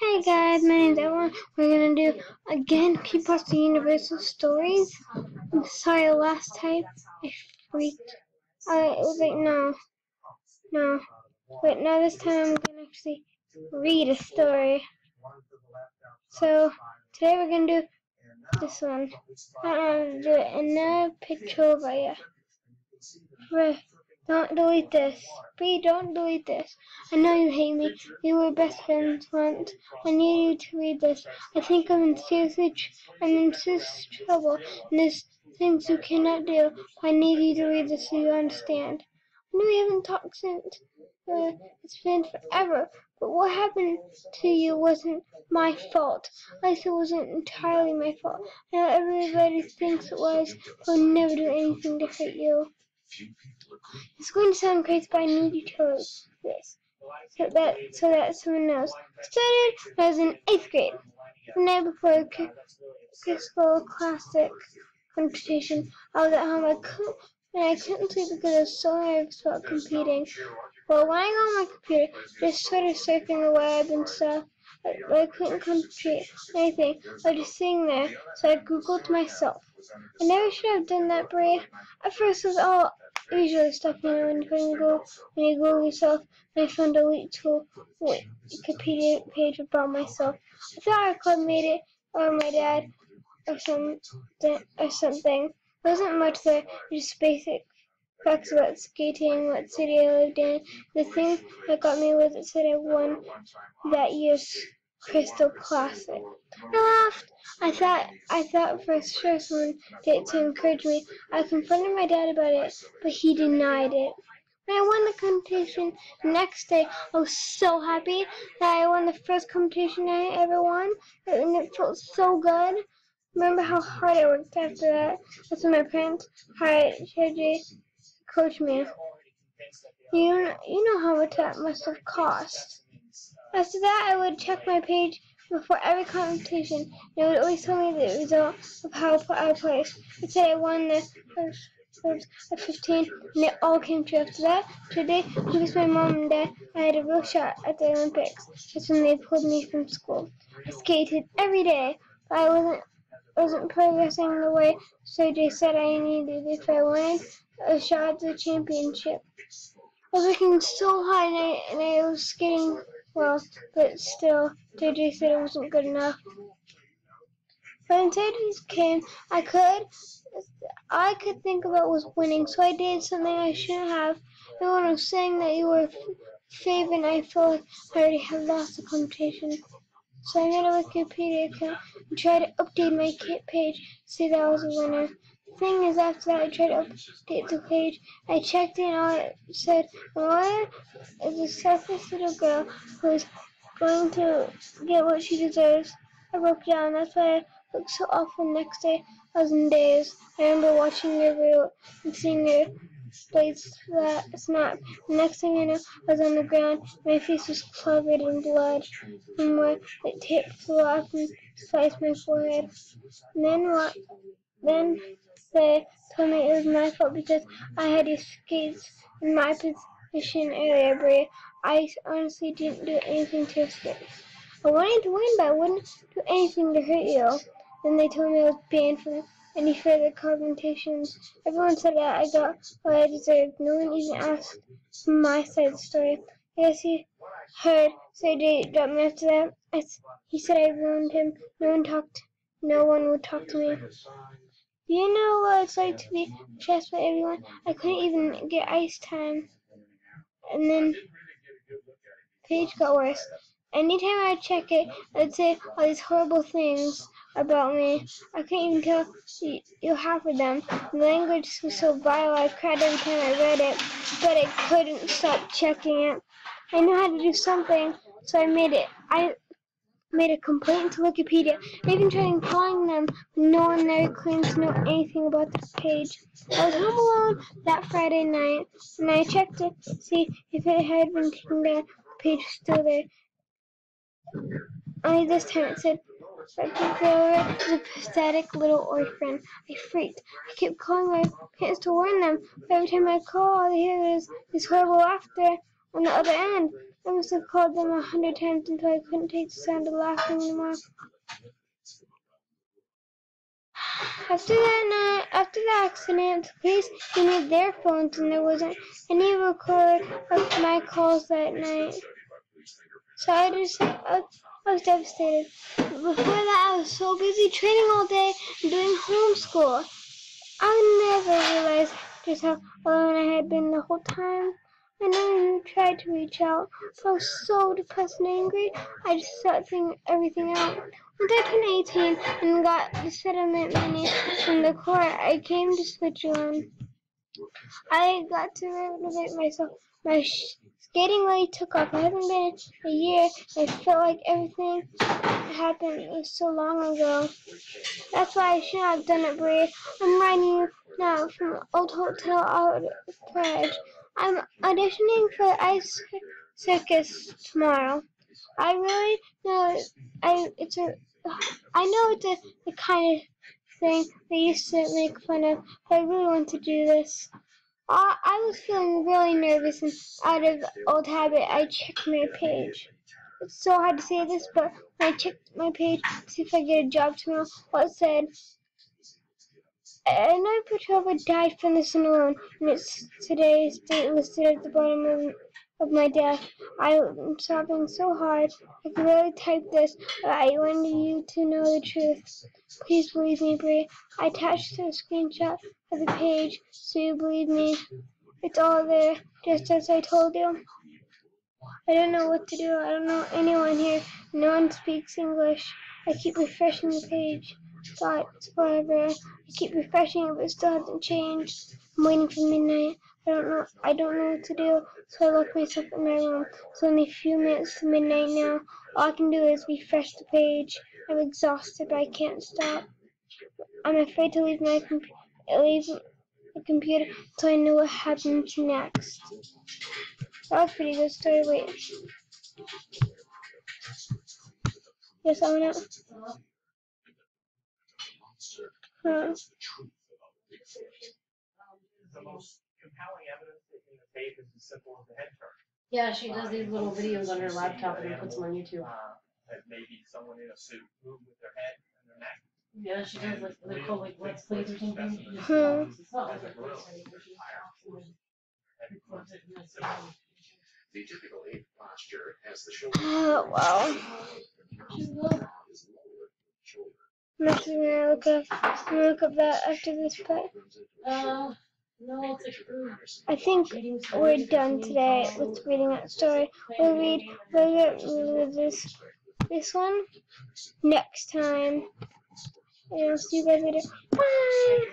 Hey guys, my name's Evelyn. We're gonna do again creepypasta Universal Stories. I'm sorry, last time I freaked. It was like no. But now this time I'm gonna actually read a story. So today we're gonna do this one. I don't know how to do it. Another picture by you. Don't delete this. Bree, don't delete this. I know you hate me. We were best friends once. I need you to read this. I think I'm in serious trouble, and there's things you cannot do. I need you to read this so you understand. I know we haven't talked since. It's been forever. But what happened to you wasn't my fault. At least it wasn't entirely my fault. I know everybody thinks it was, but I would never do anything to hurt you. It's going to sound crazy, but I need you to read this so that someone knows. I started when I was in 8th grade, the night before the Crystal Classic competition. I was at home. I couldn't sleep because I was so nervous about competing. Well, when I got on my computer, just sort of surfing the web and stuff, but I couldn't concentrate on anything. I was just sitting there, so I googled myself. I never should have done that, Bria. At first, it was all usual stuff, when you Google yourself, and I found a little Wikipedia page about myself. I thought I could have made it, or my dad, or something. There wasn't much there, just basic facts about skating, what city I lived in. The thing that got me was it said I won that year's Crystal Classic. I laughed. I thought for sure someone did it to encourage me. I confronted my dad about it, but he denied it. When I won the competition the next day, I was so happy that I won the first competition I ever won, and it felt so good. Remember how hard I worked after that? That's when my parents hired Sherry to coach me. You know how much that must have cost. After that, I would check my page before every competition, and it would always tell me the result of how I placed. It said I won the first at 15, and it all came true. After that, today, because my mom and dad, I had a real shot at the Olympics. That's when they pulled me from school. I skated every day, but I wasn't progressing the way Sergey said I needed if I wanted a shot at the championship. I was working so hard and I was skating well, but still, Sergey said it wasn't good enough. When Sergey came, I could think about was winning, so I did something I shouldn't have. Everyone was saying that you were favorite, and I felt like I already had lost the competition. So I made a Wikipedia account and tried to update my page to say that I was a winner. The thing is, after that I tried to update the page. I checked it and all it said, "Laura is a selfish little girl who is going to get what she deserves." I broke down. That's why I looked so awful the next day. I was in daze. I remember watching your video and seeing your blades snap. The next thing I know, I was on the ground. My face was covered in blood from where the tip flew off and sliced my forehead. And then they told me it was my fault because I had your skates in my position earlier, Bria. I honestly didn't do anything to your skates. I wanted to win, but I wouldn't do anything to hurt you. Then they told me I was banned from any further competitions. Everyone said that I got what I deserved. No one even asked my side of the story. I guess he heard Sergey drop me after that. He said I ruined him. No one would talk to me. Do you know what it's like to be chased by everyone? I couldn't even get ice time. And then the page got worse. Anytime I check it, I'd say all these horrible things about me. I couldn't even tell you half of them. The language was so vile, I cried every time I read it, but I couldn't stop checking it. I knew how to do something, so I made a complaint to Wikipedia. I even tried calling them, but no one there claims to know anything about this page. I was home alone that Friday night, and I checked to see if it had been taken down. The page was still there. Only this time it said, "Laura is a pathetic little orphan." I freaked. I kept calling my parents to warn them, but every time I called, all I hear is this horrible laughter on the other end. I must have called them 100 times until I couldn't take the sound of laughing anymore. After the accident, the police needed their phones and there wasn't any record of my calls that night. So I was devastated. Before that, I was so busy training all day and doing homeschool. I never realized just how alone I had been the whole time. I never even tried to reach out, but I was so depressed and angry, I just started thinking everything out. Once I turned 18 and got the settlement money from the court, I came to Switzerland. I got to renovate myself. My skating really took off. It hasn't been a year. I felt like everything happened so long ago. That's why I should not have done it, Bree. I'm writing you now from Old Hotel out Prague. I'm auditioning for Ice Circus tomorrow. I really know I know it's the kind of thing they used to make fun of, but I really want to do this. I was feeling really nervous and out of old habit, I checked my page. It's so hard to say this, but when I checked my page to see if I get a job tomorrow, well, it said, another patrol died from this one alone, and it's today's date listed at the bottom of my desk. I'm sobbing so hard, I could really type this, but I wanted you to know the truth. Please believe me, Bree. I attached a screenshot of the page, so you believe me. It's all there, just as I told you. I don't know what to do. I don't know anyone here. No one speaks English. I keep refreshing the page. Thought it's forever. I keep refreshing it, but it still hasn't changed. I'm waiting for midnight. I don't know what to do, so I lock myself in my room. It's only a few minutes to midnight now. All I can do is refresh the page. I'm exhausted, but I can't stop. I'm afraid to leave the computer until I know what happens next. That was a pretty good story. Wait. Yes, I want it. Huh. The most compelling evidence that in the tape is as simple as a head turn. Yeah, she does these little videos on her laptop and puts them on YouTube. That maybe someone in a suit moved with their head and their neck. Yeah, she does like they're called like Let's Plays or something. Hmm. It's not like a place anymore. She stops and then records it and that's it. The typical ape posture has the shoulder. Oh, wow. I'm actually gonna look up that after this part. No, it's like I think we're done today with reading that story. We'll read this one next time. And I'll see you guys later. Bye!